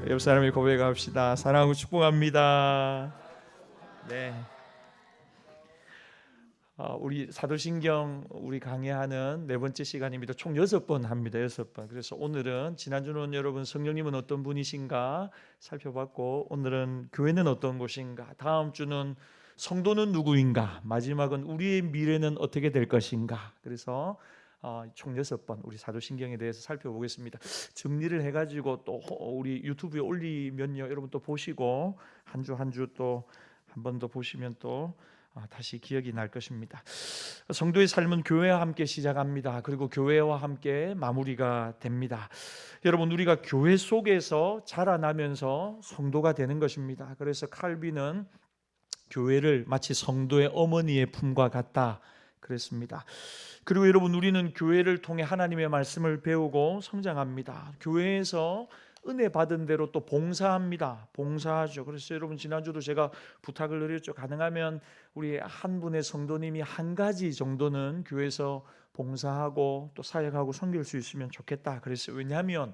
옆 사람이 고백합시다. 사랑하고 축복합니다. 네. 우리 사도신경 우리 강의하는 네 번째 시간입니다. 총 6번 합니다. 6번. 그래서 오늘은 지난주는 여러분 성령님은 어떤 분이신가 살펴봤고, 오늘은 교회는 어떤 곳인가, 다음 주는 성도는 누구인가, 마지막은 우리의 미래는 어떻게 될 것인가. 그래서 총 6번 우리 사도신경에 대해서 살펴보겠습니다. 정리를 해가지고 또 우리 유튜브에 올리면요, 여러분 또 보시고 한 주 한 주 또 한 번 더 보시면 또 다시 기억이 날 것입니다. 성도의 삶은 교회와 함께 시작합니다. 그리고 교회와 함께 마무리가 됩니다. 여러분, 우리가 교회 속에서 자라나면서 성도가 되는 것입니다. 그래서 칼빈은 교회를 마치 성도의 어머니의 품과 같다 그랬습니다. 그리고 여러분, 우리는 교회를 통해 하나님의 말씀을 배우고 성장합니다. 교회에서 은혜 받은 대로 또 봉사합니다. 봉사하죠. 그래서 여러분, 지난주도 제가 부탁을 드렸죠. 가능하면 우리 한 분의 성도님이 한 가지 정도는 교회에서 봉사하고 또 사역하고 섬길 수 있으면 좋겠다 그랬어요. 왜냐하면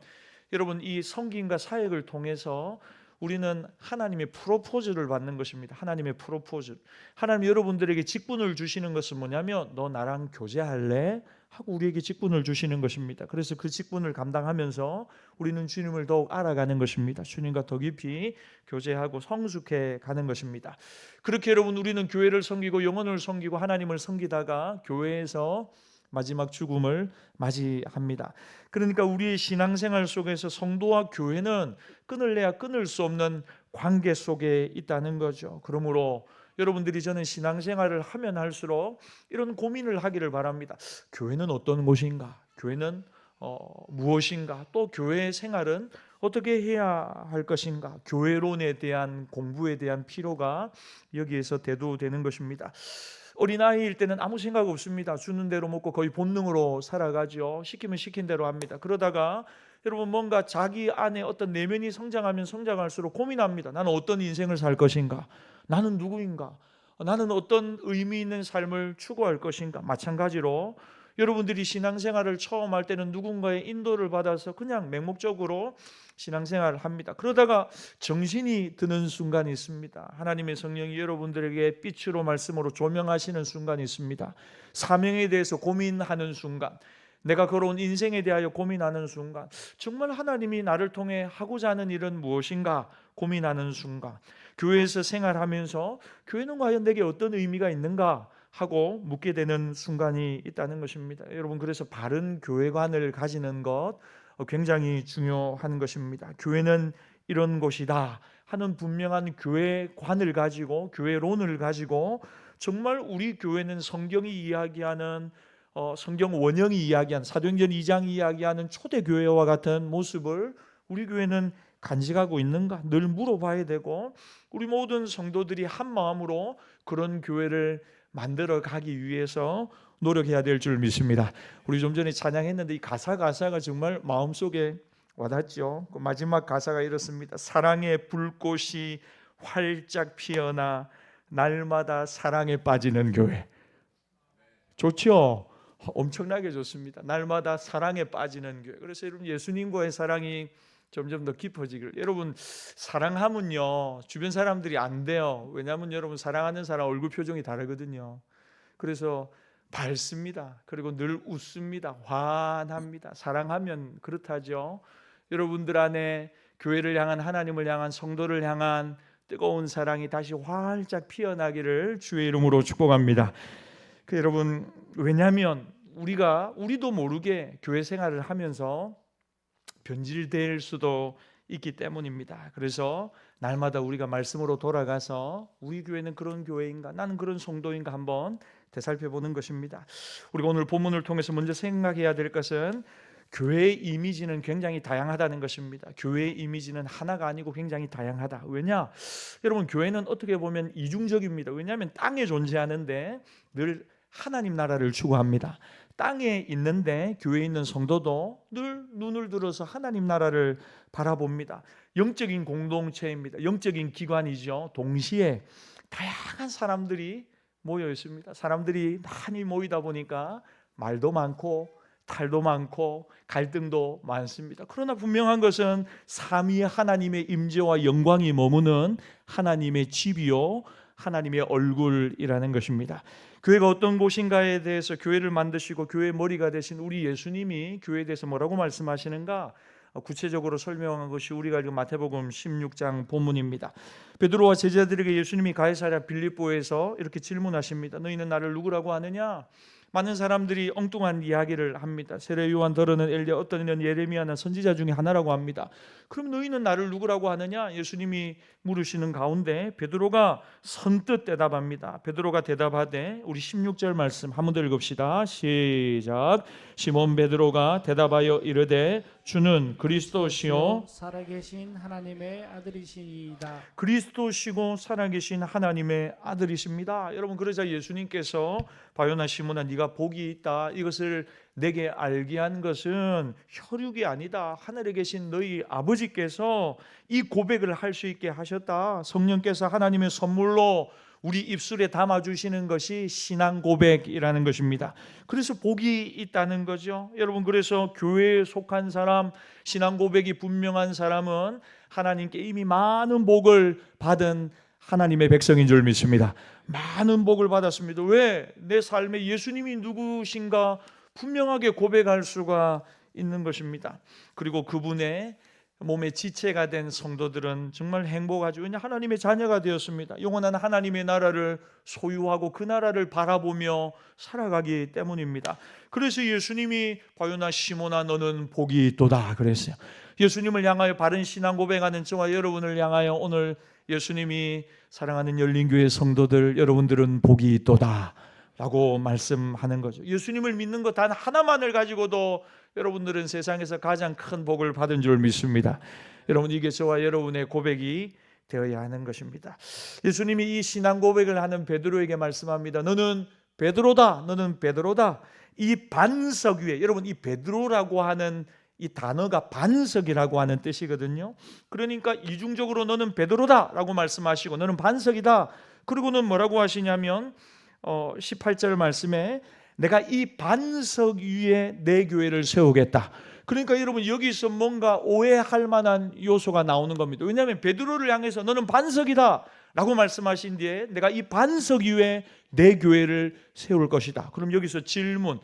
여러분, 이 섬김과 사역을 통해서 우리는 하나님의 프로포즈를 받는 것입니다. 하나님의 프로포즈. 하나님 여러분들에게 직분을 주시는 것은 뭐냐면, 너 나랑 교제할래? 하고 우리에게 직분을 주시는 것입니다. 그래서 그 직분을 감당하면서 우리는 주님을 더욱 알아가는 것입니다. 주님과 더 깊이 교제하고 성숙해 가는 것입니다. 그렇게 여러분, 우리는 교회를 섬기고 영혼을 섬기고 하나님을 섬기다가 교회에서 마지막 죽음을 맞이합니다. 그러니까 우리의 신앙생활 속에서 성도와 교회는 끊을래야 끊을 수 없는 관계 속에 있다는 거죠. 그러므로 여러분들이, 저는 신앙생활을 하면 할수록 이런 고민을 하기를 바랍니다. 교회는 어떤 곳인가? 교회는 무엇인가? 또 교회 생활은 어떻게 해야 할 것인가? 교회론에 대한 공부에 대한 필요가 여기에서 대두되는 것입니다. 어린아이일 때는 아무 생각 없습니다. 주는 대로 먹고 거의 본능으로 살아가죠. 시키면 시킨 대로 합니다. 그러다가 여러분, 뭔가 자기 안에 어떤 내면이 성장하면 성장할수록 고민합니다. 나는 어떤 인생을 살 것인가? 나는 누구인가? 나는 어떤 의미 있는 삶을 추구할 것인가? 마찬가지로 여러분들이 신앙생활을 처음 할 때는 누군가의 인도를 받아서 그냥 맹목적으로 신앙생활을 합니다. 그러다가 정신이 드는 순간이 있습니다. 하나님의 성령이 여러분들에게 빛으로 말씀으로 조명하시는 순간이 있습니다. 사명에 대해서 고민하는 순간, 내가 걸어온 인생에 대하여 고민하는 순간, 정말 하나님이 나를 통해 하고자 하는 일은 무엇인가 고민하는 순간, 교회에서 생활하면서 교회는 과연 내게 어떤 의미가 있는가 하고 묻게 되는 순간이 있다는 것입니다. 여러분, 그래서 바른 교회관을 가지는 것 굉장히 중요한 것입니다. 교회는 이런 곳이다 하는 분명한 교회관을 가지고, 교회론을 가지고, 정말 우리 교회는 성경이 이야기하는 성경 원형이 이야기한 사도행전 2장이 이야기하는 초대교회와 같은 모습을 우리 교회는 간직하고 있는가 늘 물어봐야 되고, 우리 모든 성도들이 한 마음으로 그런 교회를 만들어 가기 위해서 노력해야 될 줄 믿습니다. 우리 좀 전에 찬양했는데 이 가사가 정말 마음속에 와닿죠. 그 마지막 가사가 이렇습니다. 사랑의 불꽃이 활짝 피어나 날마다 사랑에 빠지는 교회. 좋죠? 엄청나게 좋습니다. 날마다 사랑에 빠지는 교회. 그래서 여러분, 예수님과의 사랑이 점점 더 깊어지기를. 여러분, 사랑하면요 주변 사람들이 안 돼요. 왜냐하면 여러분, 사랑하는 사람 얼굴 표정이 다르거든요. 그래서 밝습니다. 그리고 늘 웃습니다. 환합니다. 사랑하면 그렇다죠. 여러분들 안에 교회를 향한, 하나님을 향한, 성도를 향한 뜨거운 사랑이 다시 활짝 피어나기를 주의 이름으로 축복합니다. 여러분, 왜냐하면 우리도 모르게 교회 생활을 하면서 변질될 수도 있기 때문입니다. 그래서 날마다 우리가 말씀으로 돌아가서 우리 교회는 그런 교회인가, 나는 그런 성도인가 한번 되살펴보는 것입니다. 우리가 오늘 본문을 통해서 먼저 생각해야 될 것은 교회의 이미지는 굉장히 다양하다는 것입니다. 교회의 이미지는 하나가 아니고 굉장히 다양하다. 왜냐? 여러분, 교회는 어떻게 보면 이중적입니다. 왜냐하면 땅에 존재하는데 늘 하나님 나라를 추구합니다. 땅에 있는데 교회에 있는 성도도 늘 눈을 들어서 하나님 나라를 바라봅니다. 영적인 공동체입니다. 영적인 기관이죠. 동시에 다양한 사람들이 모여 있습니다. 사람들이 많이 모이다 보니까 말도 많고 탈도 많고 갈등도 많습니다. 그러나 분명한 것은 삼위 하나님의 임재와 영광이 머무는 하나님의 집이요 하나님의 얼굴이라는 것입니다. 교회가 어떤 곳인가에 대해서 교회를 만드시고 교회의 머리가 되신 우리 예수님이 교회에 대해서 뭐라고 말씀하시는가 구체적으로 설명한 것이 우리가 읽은 마태복음 16장 본문입니다. 베드로와 제자들에게 예수님이 가이사랴 빌립보에서 이렇게 질문하십니다. 너희는 나를 누구라고 하느냐? 많은 사람들이 엉뚱한 이야기를 합니다. 세례 요한, 더러는 엘리야, 어떤 이는 예레미야는 선지자 중에 하나라고 합니다. 그럼 너희는 나를 누구라고 하느냐? 예수님이 물으시는 가운데 베드로가 선뜻 대답합니다. 베드로가 대답하되 우리 16절 말씀 한 번 더 읽읍시다. 시작. 시몬 베드로가 대답하여 이르되 주는 그리스도시요 살아계신 하나님의 아들이시이다. 그리스도시고 살아계신 하나님의 아들이십니다. 여러분, 그러자 예수님께서 바요나 시몬아 네가 복이 있다. 이것을 내게 알게 한 것은 혈육이 아니다. 하늘에 계신 너희 아버지께서 이 고백을 할 수 있게 하셨다. 성령께서 하나님의 선물로 우리 입술에 담아주시는 것이 신앙 고백이라는 것입니다. 그래서 복이 있다는 거죠. 여러분, 그래서 교회에 속한 사람, 신앙 고백이 분명한 사람은 하나님께 이미 많은 복을 받은 하나님의 백성인 줄 믿습니다. 많은 복을 받았습니다. 왜? 내 삶에 예수님이 누구신가 분명하게 고백할 수가 있는 것입니다. 그리고 그분의 몸의 지체가 된 성도들은 정말 행복하죠. 왜냐? 하나님의 자녀가 되었습니다. 영원한 하나님의 나라를 소유하고 그 나라를 바라보며 살아가기 때문입니다. 그래서 예수님이 바요나 시몬아 너는 복이 있도다 그랬어요. 예수님을 향하여 바른 신앙 고백하는 저와 여러분을 향하여 오늘 예수님이 사랑하는 열린교회 성도들 여러분들은 복이 있도다 라고 말씀하는 거죠. 예수님을 믿는 것 단 하나만을 가지고도 여러분들은 세상에서 가장 큰 복을 받은 줄 믿습니다. 여러분, 이게 저와 여러분의 고백이 되어야 하는 것입니다. 예수님이 이 신앙 고백을 하는 베드로에게 말씀합니다. 너는 베드로다. 너는 베드로다. 이 반석 위에, 여러분 이 베드로라고 하는 이 단어가 반석이라고 하는 뜻이거든요. 그러니까 이중적으로 너는 베드로다 라고 말씀하시고 너는 반석이다. 그리고는 뭐라고 하시냐면 18절 말씀에 내가 이 반석 위에 내 교회를 세우겠다. 그러니까 여러분 여기서 뭔가 오해할 만한 요소가 나오는 겁니다. 왜냐하면 베드로를 향해서 너는 반석이다 라고 말씀하신 뒤에 내가 이 반석 위에 내 교회를 세울 것이다. 그럼 여기서 질문,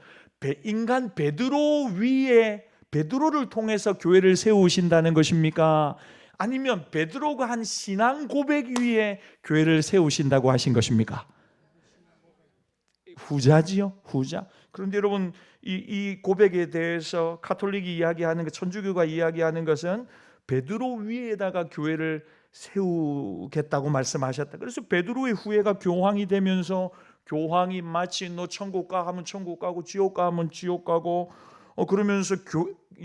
인간 베드로 위에 베드로를 통해서 교회를 세우신다는 것입니까? 아니면 베드로가 한 신앙 고백 위에 교회를 세우신다고 하신 것입니까? 후자지요, 후자. 그런데 여러분 이 고백에 대해서 가톨릭이 이야기하는 것, 천주교가 이야기하는 것은 베드로 위에다가 교회를 세우겠다고 말씀하셨다. 그래서 베드로의 후예가 교황이 되면서 교황이 마치 너 천국 가 하면 천국 가고 지옥 가 하면 지옥 가고 그러면서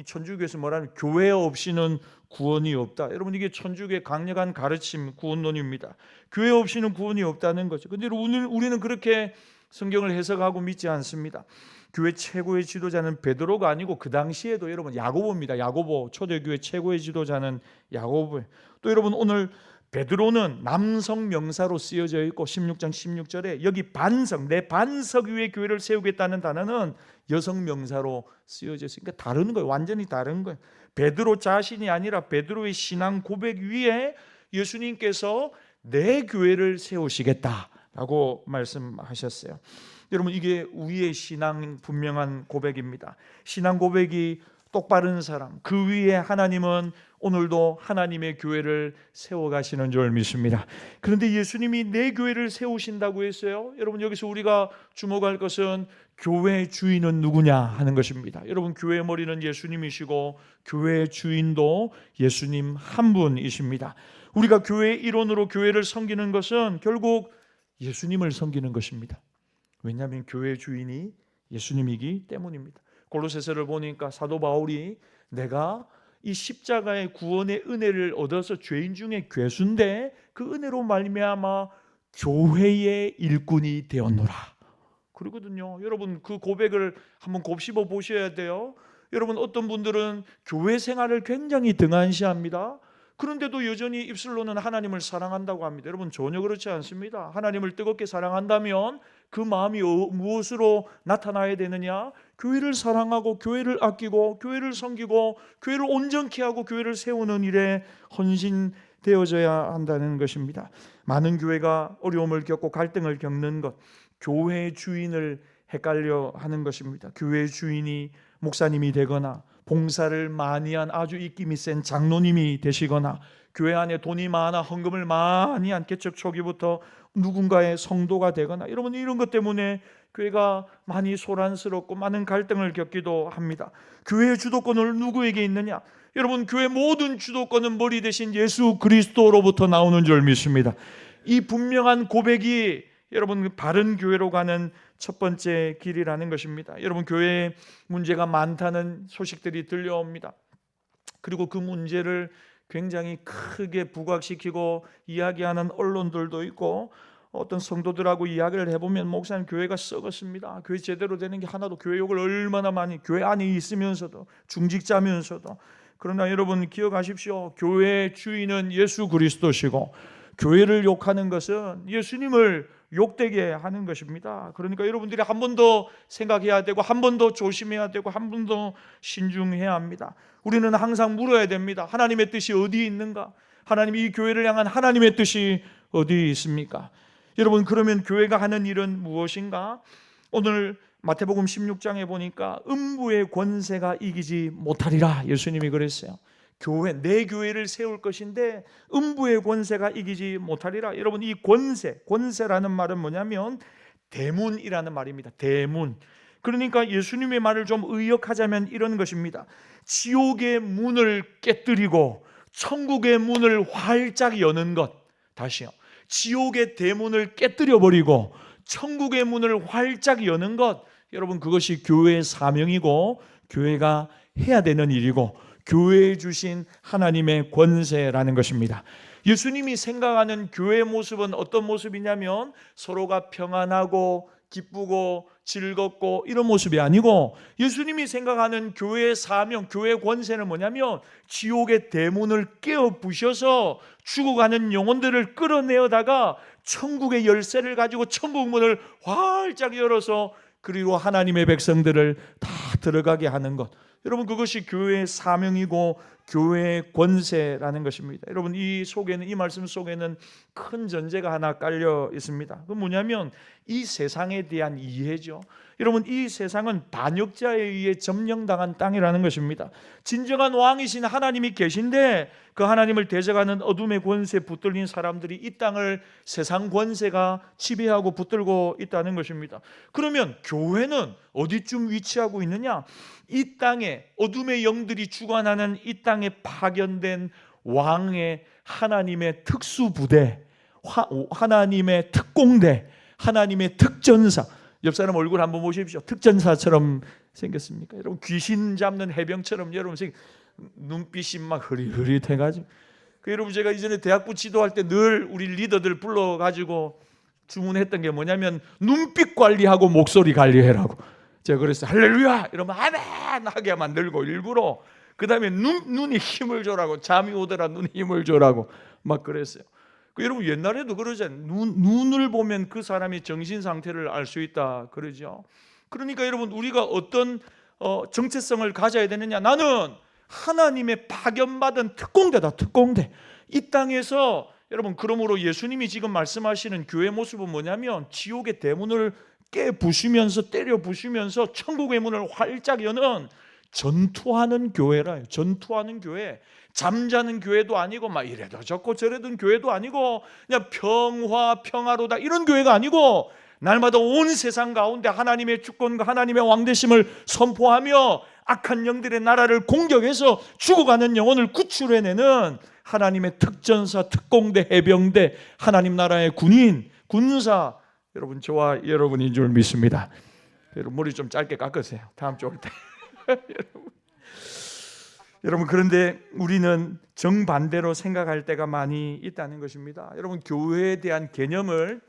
천주교에서 뭐라는 교회 없이는 구원이 없다. 여러분 이게 천주교의 강력한 가르침, 구원론입니다. 교회 없이는 구원이 없다는 거죠. 그런데 우리는 그렇게 성경을 해석하고 믿지 않습니다. 교회 최고의 지도자는 베드로가 아니고 그 당시에도 여러분 야고보입니다. 야고보, 초대교회 최고의 지도자는 야고보. 또 여러분 오늘 베드로는 남성 명사로 쓰여져 있고 16장 16절에 여기 반석, 내 반석 위에 교회를 세우겠다는 단어는 여성 명사로 쓰여져 있으니까 다른 거예요. 완전히 다른 거예요. 베드로 자신이 아니라 베드로의 신앙 고백 위에 예수님께서 내 교회를 세우시겠다라고 말씀하셨어요. 여러분 이게 우리의 신앙 분명한 고백입니다. 신앙 고백이 똑바른 사람, 그 위에 하나님은 오늘도 하나님의 교회를 세워가시는 줄 믿습니다. 그런데 예수님이 내 교회를 세우신다고 했어요. 여러분 여기서 우리가 주목할 것은 교회의 주인은 누구냐 하는 것입니다. 여러분 교회의 머리는 예수님이시고 교회의 주인도 예수님 한 분이십니다. 우리가 교회의 일원으로 교회를 섬기는 것은 결국 예수님을 섬기는 것입니다. 왜냐하면 교회의 주인이 예수님이기 때문입니다. 골로새서를 보니까 사도 바울이 내가 이 십자가의 구원의 은혜를 얻어서 죄인 중에 괴수인데 그 은혜로 말미암아 교회의 일꾼이 되었노라 그러거든요. 여러분 그 고백을 한번 곱씹어 보셔야 돼요. 여러분 어떤 분들은 교회 생활을 굉장히 등한시합니다. 그런데도 여전히 입술로는 하나님을 사랑한다고 합니다. 여러분 전혀 그렇지 않습니다. 하나님을 뜨겁게 사랑한다면 그 마음이 무엇으로 나타나야 되느냐? 교회를 사랑하고 교회를 아끼고 교회를 섬기고 교회를 온전케 하고 교회를 세우는 일에 헌신되어져야 한다는 것입니다. 많은 교회가 어려움을 겪고 갈등을 겪는 것, 교회 주인을 헷갈려 하는 것입니다. 교회 주인이 목사님이 되거나 봉사를 많이 한 아주 입김이 센 장로님이 되시거나 교회 안에 돈이 많아 헌금을 많이 한 개척 초기부터 누군가의 성도가 되거나, 여러분 이런 것 때문에 교회가 많이 소란스럽고 많은 갈등을 겪기도 합니다. 교회의 주도권을 누구에게 있느냐? 여러분, 교회 모든 주도권은 머리 대신 예수 그리스도로부터 나오는 줄 믿습니다. 이 분명한 고백이 여러분 바른 교회로 가는 첫 번째 길이라는 것입니다. 여러분, 교회에 문제가 많다는 소식들이 들려옵니다. 그리고 그 문제를 굉장히 크게 부각시키고 이야기하는 언론들도 있고, 어떤 성도들하고 이야기를 해보면 목사님 교회가 썩었습니다, 교회 제대로 되는 게 하나도, 교회 욕을 얼마나 많이, 교회 안에 있으면서도 중직자면서도. 그러나 여러분 기억하십시오. 교회의 주인은 예수 그리스도시고 교회를 욕하는 것은 예수님을 욕되게 하는 것입니다. 그러니까 여러분들이 한 번 더 생각해야 되고 한 번 더 조심해야 되고 한 번 더 신중해야 합니다. 우리는 항상 물어야 됩니다. 하나님의 뜻이 어디에 있는가? 하나님이 이 교회를 향한 하나님의 뜻이 어디에 있습니까? 여러분, 그러면 교회가 하는 일은 무엇인가? 오늘 마태복음 16장에 보니까 음부의 권세가 이기지 못하리라, 예수님이 그랬어요. 교회, 내 교회를 세울 것인데 음부의 권세가 이기지 못하리라. 여러분, 이 권세라는 말은 뭐냐면 대문이라는 말입니다. 대문. 그러니까 예수님의 말을 좀 의역하자면 이런 것입니다. 지옥의 문을 깨뜨리고 천국의 문을 활짝 여는 것. 다시요. 지옥의 대문을 깨뜨려 버리고 천국의 문을 활짝 여는 것. 여러분, 그것이 교회의 사명이고 교회가 해야 되는 일이고 교회에 주신 하나님의 권세라는 것입니다. 예수님이 생각하는 교회의 모습은 어떤 모습이냐면 서로가 평안하고 기쁘고 즐겁고 이런 모습이 아니고, 예수님이 생각하는 교회의 사명, 교회의 권세는 뭐냐면 지옥의 대문을 깨어 부셔서 죽어가는 영혼들을 끌어내어다가 천국의 열쇠를 가지고 천국 문을 활짝 열어서 그리고 하나님의 백성들을 다 들어가게 하는 것. 여러분, 그것이 교회의 사명이고 교회의 권세라는 것입니다. 여러분, 이 말씀 속에는 큰 전제가 하나 깔려 있습니다. 그건 뭐냐면 이 세상에 대한 이해죠. 여러분, 이 세상은 반역자에 의해 점령당한 땅이라는 것입니다. 진정한 왕이신 하나님이 계신데 그 하나님을 대적하는 어둠의 권세에 붙들린 사람들이 이 땅을 세상 권세가 지배하고 붙들고 있다는 것입니다. 그러면 교회는 어디쯤 위치하고 있느냐? 이 땅에 어둠의 영들이 주관하는 이 땅에 파견된 왕의 하나님의 특수부대, 하나님의 특공대, 하나님의 특전사. 옆 사람 얼굴 한번 보십시오. 특전사처럼 생겼습니까? 여러분, 귀신 잡는 해병처럼 여러분 눈빛이 막 흐릿흐릿해가지고. 여러분, 제가 이전에 대학부 지도할 때 늘 우리 리더들 불러가지고 주문했던 게 뭐냐면 눈빛 관리하고 목소리 관리해라고. 제가 그랬어요. 할렐루야 이러면 아멘 하게 만들고, 일부러 그 다음에 눈이 힘을 줘라고, 잠이 오더라 눈이 힘을 줘라고 막 그랬어요. 여러분, 옛날에도 그러잖아요. 눈을 보면 그 사람의 정신 상태를 알 수 있다 그러죠. 그러니까 여러분, 우리가 어떤 정체성을 가져야 되느냐? 나는 하나님의 파견받은 특공대다, 특공대. 이 땅에서 여러분, 그러므로 예수님이 지금 말씀하시는 교회 모습은 뭐냐면 지옥의 대문을 깨부수면서 때려 부수면서 천국의 문을 활짝 여는 전투하는 교회라요. 전투하는 교회. 잠자는 교회도 아니고 막 이래도 저고 저래도 교회도 아니고 그냥 평화로다 이런 교회가 아니고, 날마다 온 세상 가운데 하나님의 주권과 하나님의 왕되심을 선포하며 악한 영들의 나라를 공격해서 죽어가는 영혼을 구출해내는 하나님의 특전사, 특공대, 해병대, 하나님 나라의 군인, 군사. 여러분, 저와 여러분인 줄 믿습니다. 여러분, 머리 좀 짧게 깎으세요. 다음 주 올 때. 여러분, 그런데 우리는 정반대로 생각할 때가 많이 있다는 것입니다. 여러분, 교회에 대한 개념을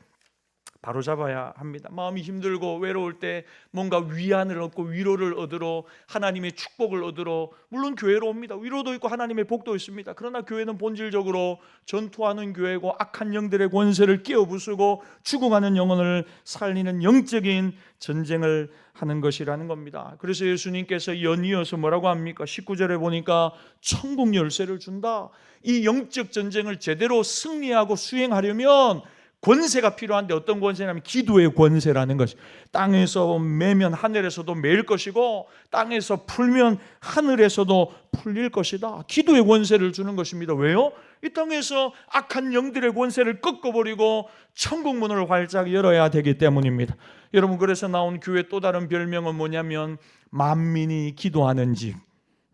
바로잡아야 합니다. 마음이 힘들고 외로울 때 뭔가 위안을 얻고 위로를 얻으러, 하나님의 축복을 얻으러 물론 교회로 옵니다. 위로도 있고 하나님의 복도 있습니다. 그러나 교회는 본질적으로 전투하는 교회고 악한 영들의 권세를 깨어부수고 죽어가는 영혼을 살리는 영적인 전쟁을 하는 것이라는 겁니다. 그래서 예수님께서 연이어서 뭐라고 합니까? 19절에 보니까 천국 열쇠를 준다. 이 영적 전쟁을 제대로 승리하고 수행하려면 권세가 필요한데 어떤 권세냐면 기도의 권세라는 것이, 땅에서 매면 하늘에서도 매일 것이고 땅에서 풀면 하늘에서도 풀릴 것이다. 기도의 권세를 주는 것입니다. 왜요? 이 땅에서 악한 영들의 권세를 꺾어버리고 천국 문을 활짝 열어야 되기 때문입니다. 여러분, 그래서 나온 교회 또 다른 별명은 뭐냐면 만민이 기도하는 집,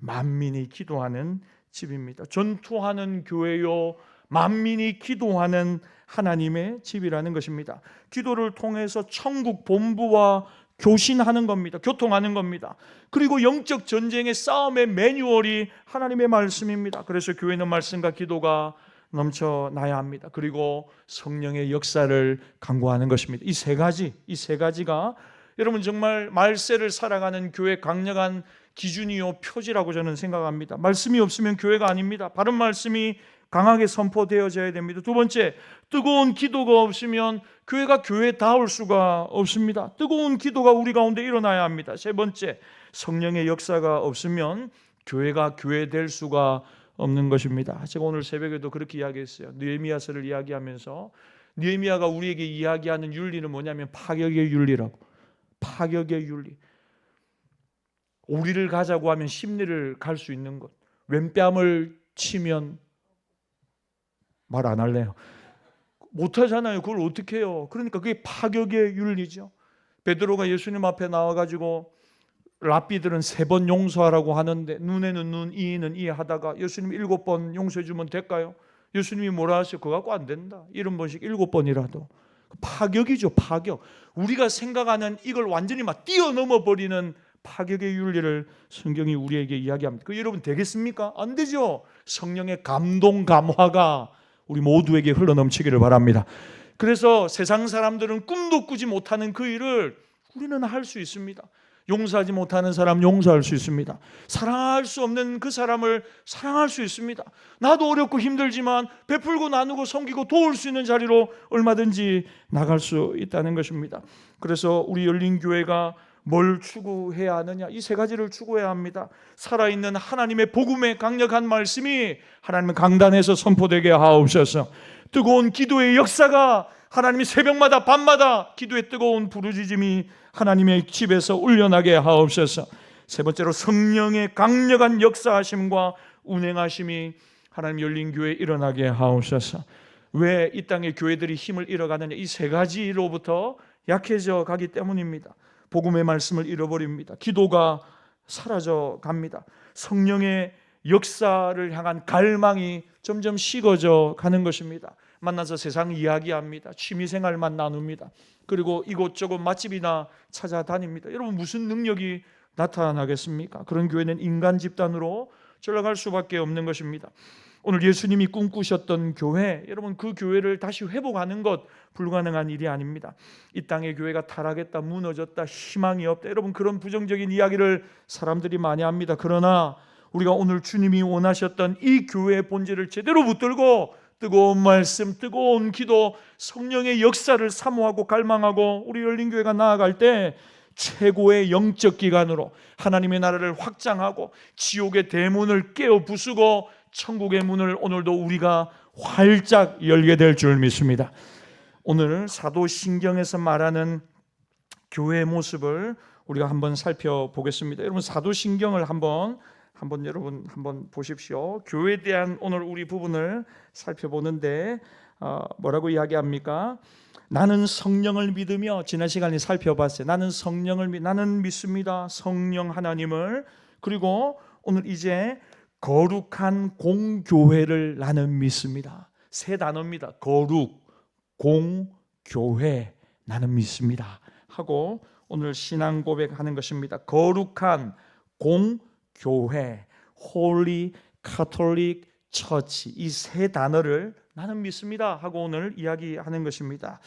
만민이 기도하는 집입니다. 전투하는 교회요, 만민이 기도하는 하나님의 집이라는 것입니다. 기도를 통해서 천국 본부와 교신하는 겁니다. 교통하는 겁니다. 그리고 영적 전쟁의 싸움의 매뉴얼이 하나님의 말씀입니다. 그래서 교회는 말씀과 기도가 넘쳐나야 합니다. 그리고 성령의 역사를 강구하는 것입니다. 이 세 가지가 여러분 정말 말세를 살아가는 교회 강력한 기준이요 표지라고 저는 생각합니다. 말씀이 없으면 교회가 아닙니다. 바른 말씀이 강하게 선포되어져야 됩니다. 두 번째, 뜨거운 기도가 없으면 교회가 교회다울 수가 없습니다. 뜨거운 기도가 우리 가운데 일어나야 합니다. 세 번째, 성령의 역사가 없으면 교회가 교회될 수가 없는 것입니다. 제가 오늘 새벽에도 그렇게 이야기했어요. 느헤미야서를 이야기하면서 느헤미야가 우리에게 이야기하는 윤리는 뭐냐면 파격의 윤리라고. 파격의 윤리. 오리를 가자고 하면 십리를 갈 수 있는 것. 왼뺨을 치면 말 안 할래요. 못하잖아요. 그걸 어떻게 해요? 그러니까 그게 파격의 윤리죠. 베드로가 예수님 앞에 나와가지고 랍비들은 3번 용서하라고 하는데 눈에는 눈, 이에는 이 하다가 예수님 7번 용서해 주면 될까요? 예수님이 뭐라 하세요? 그거 갖고 안 된다. 70번씩 7번이라도. 파격이죠. 파격. 우리가 생각하는 이걸 완전히 막 뛰어넘어 버리는 파격의 윤리를 성경이 우리에게 이야기합니다. 그 여러분 되겠습니까? 안 되죠. 성령의 감동 감화가 우리 모두에게 흘러넘치기를 바랍니다. 그래서 세상 사람들은 꿈도 꾸지 못하는 그 일을 우리는 할 수 있습니다. 용서하지 못하는 사람 용서할 수 있습니다. 사랑할 수 없는 그 사람을 사랑할 수 있습니다. 나도 어렵고 힘들지만 베풀고 나누고 섬기고 도울 수 있는 자리로 얼마든지 나갈 수 있다는 것입니다. 그래서 우리 열린교회가 뭘 추구해야 하느냐? 이 세 가지를 추구해야 합니다. 살아있는 하나님의 복음의 강력한 말씀이 하나님의 강단에서 선포되게 하옵소서. 뜨거운 기도의 역사가 하나님이 새벽마다 밤마다 기도의 뜨거운 부르짖음이 하나님의 집에서 울려나게 하옵소서. 세 번째로 성령의 강력한 역사하심과 운행하심이 하나님 열린 교회에 일어나게 하옵소서. 왜 이 땅의 교회들이 힘을 잃어가느냐? 이 세 가지로부터 약해져 가기 때문입니다. 복음의 말씀을 잃어버립니다. 기도가 사라져 갑니다. 성령의 역사를 향한 갈망이 점점 식어져 가는 것입니다. 만나서 세상 이야기합니다. 취미생활만 나눕니다. 그리고 이곳저곳 맛집이나 찾아다닙니다. 여러분 무슨 능력이 나타나겠습니까? 그런 교회는 인간 집단으로 전락할 수밖에 없는 것입니다. 오늘 예수님이 꿈꾸셨던 교회, 여러분 그 교회를 다시 회복하는 것 불가능한 일이 아닙니다. 이 땅의 교회가 타락했다, 무너졌다, 희망이 없다, 여러분 그런 부정적인 이야기를 사람들이 많이 합니다. 그러나 우리가 오늘 주님이 원하셨던 이 교회의 본질을 제대로 붙들고 뜨거운 말씀, 뜨거운 기도, 성령의 역사를 사모하고 갈망하고 우리 열린교회가 나아갈 때 최고의 영적 기관으로 하나님의 나라를 확장하고 지옥의 대문을 깨어 부수고 천국의 문을 오늘도 우리가 활짝 열게 될 줄 믿습니다. 오늘 사도신경에서 말하는 교회의 모습을 우리가 한번 살펴보겠습니다. 여러분 사도신경을 한번 보십시오. 교회에 대한 오늘 우리 부분을 살펴보는데 뭐라고 이야기합니까? 나는 성령을 믿으며, 지난 시간에 살펴봤어요. 나는 믿습니다. 성령 하나님을. 그리고 오늘 이제 거룩한 공교회를 나는 믿습니다. 세 단어입니다. 거룩, 공, 교회, 나는 믿습니다 하고 오늘 신앙 고백하는 것입니다. 거룩한 공교회, Holy Catholic Church, 이 세 단어를 나는 믿습니다 하고 오늘 이야기하는 것입니다.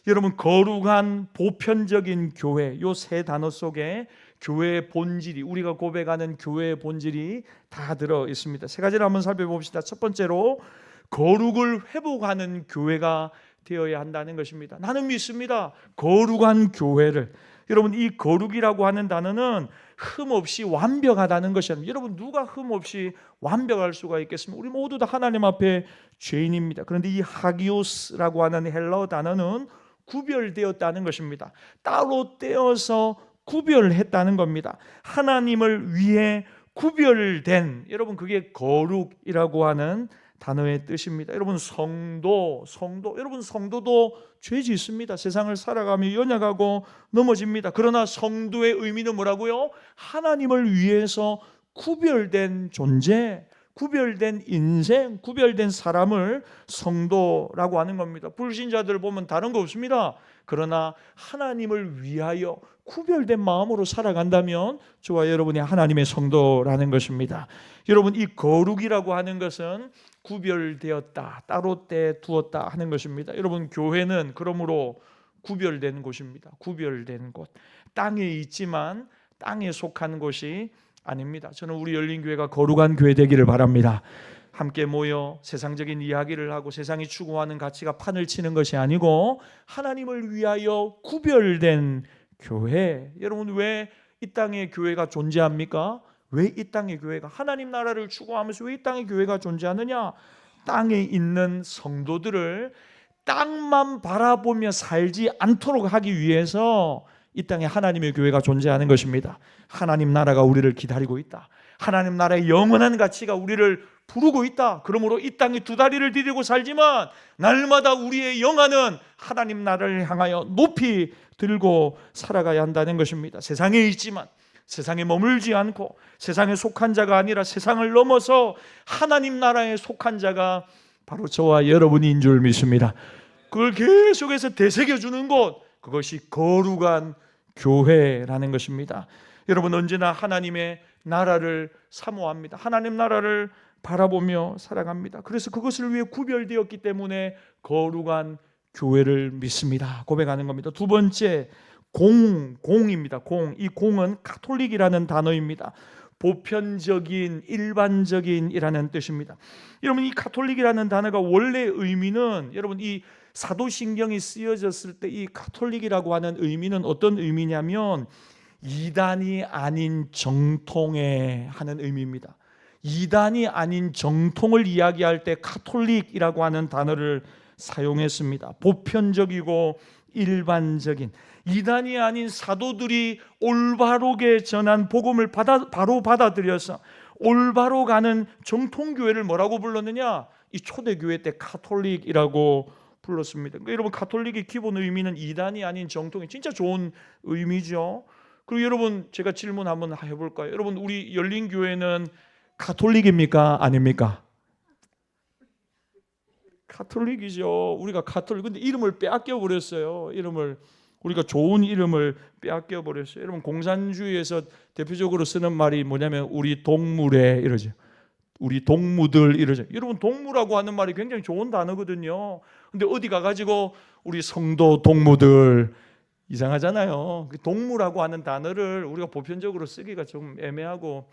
여러분, 거룩한 보편적인 교회, 요 세 단어 속에 교회의 본질이, 우리가 고백하는 교회의 본질이 다 들어 있습니다. 세 가지를 한번 살펴봅시다. 첫 번째로 거룩을 회복하는 교회가 되어야 한다는 것입니다. 나는 믿습니다. 거룩한 교회를. 여러분, 이 거룩이라고 하는 단어는 흠없이 완벽하다는 것이에요. 여러분, 누가 흠없이 완벽할 수가 있겠습니까? 우리 모두 다 하나님 앞에 죄인입니다. 그런데 이 하기오스라고 하는 헬라어 단어는 구별되었다는 것입니다. 따로 떼어서 구별했다는 겁니다. 하나님을 위해 구별된, 여러분, 그게 거룩이라고 하는 단어의 뜻입니다. 여러분, 성도, 여러분, 성도도 죄 짓습니다. 세상을 살아가며 연약하고 넘어집니다. 그러나 성도의 의미는 뭐라고요? 하나님을 위해서 구별된 존재, 구별된 인생, 구별된 사람을 성도라고 하는 겁니다. 불신자들 보면 다른 거 없습니다. 그러나 하나님을 위하여 구별된 마음으로 살아간다면 저와 여러분이 하나님의 성도라는 것입니다. 여러분, 이 거룩이라고 하는 것은 구별되었다, 따로 떼 두었다 하는 것입니다. 여러분, 교회는 그러므로 구별된 곳입니다. 구별된 곳. 땅에 있지만 땅에 속한 곳이 아닙니다. 저는 우리 열린교회가 거룩한 교회 되기를 바랍니다. 함께 모여 세상적인 이야기를 하고 세상이 추구하는 가치가 판을 치는 것이 아니고 하나님을 위하여 구별된 교회. 여러분, 왜 이 땅에 교회가 존재합니까? 왜 이 땅에 교회가, 하나님 나라를 추구하면서 왜 이 땅에 교회가 존재하느냐? 땅에 있는 성도들을 땅만 바라보며 살지 않도록 하기 위해서 이 땅에 하나님의 교회가 존재하는 것입니다. 하나님 나라가 우리를 기다리고 있다. 하나님 나라의 영원한 가치가 우리를 부르고 있다. 그러므로 이 땅에 두 다리를 디디고 살지만 날마다 우리의 영혼은 하나님 나라를 향하여 높이 들고 살아가야 한다는 것입니다. 세상에 있지만 세상에 머물지 않고 세상에 속한 자가 아니라 세상을 넘어서 하나님 나라에 속한 자가 바로 저와 여러분인 줄 믿습니다. 그걸 계속해서 되새겨주는 곳, 그것이 거룩한 교회라는 것입니다. 여러분, 언제나 하나님의 나라를 사모합니다. 하나님 나라를 바라보며 살아갑니다. 그래서 그것을 위해 구별되었기 때문에 거룩한 교회를 믿습니다. 고백하는 겁니다. 두 번째, 공입니다. 이 공은 가톨릭이라는 단어입니다. 보편적인, 일반적인이라는 뜻입니다. 여러분, 이 가톨릭이라는 단어가 원래 의미는, 여러분, 이 사도신경이 쓰여졌을 때 이 가톨릭이라고 하는 의미는 어떤 의미냐면 이단이 아닌 정통에 하는 의미입니다. 이단이 아닌 정통을 이야기할 때 가톨릭이라고 하는 단어를 사용했습니다. 보편적이고 일반적인, 이단이 아닌 사도들이 올바르게 전한 복음을 바로 받아들여서 올바로 가는 정통교회를 뭐라고 불렀느냐? 이 초대교회 때 가톨릭이라고 불렀습니다. 그러니까 여러분, 가톨릭의 기본 의미는 이단이 아닌 정통이 진짜 좋은 의미죠. 그리고 여러분, 제가 질문 한번 해볼까요? 여러분, 우리 열린교회는 가톨릭입니까? 아닙니까? 가톨릭이죠. 우리가 가톨릭. 근데 이름을 빼앗겨 버렸어요. 우리가 좋은 이름을 빼앗겨 버렸어요. 여러분, 공산주의에서 대표적으로 쓰는 말이 뭐냐면 우리 동물에 이러죠. 우리 동무들 이러죠. 여러분, 동무라고 하는 말이 굉장히 좋은 단어거든요. 근데 어디 가가지고 우리 성도 동무들, 이상하잖아요. 동무라고 하는 단어를 우리가 보편적으로 쓰기가 좀 애매하고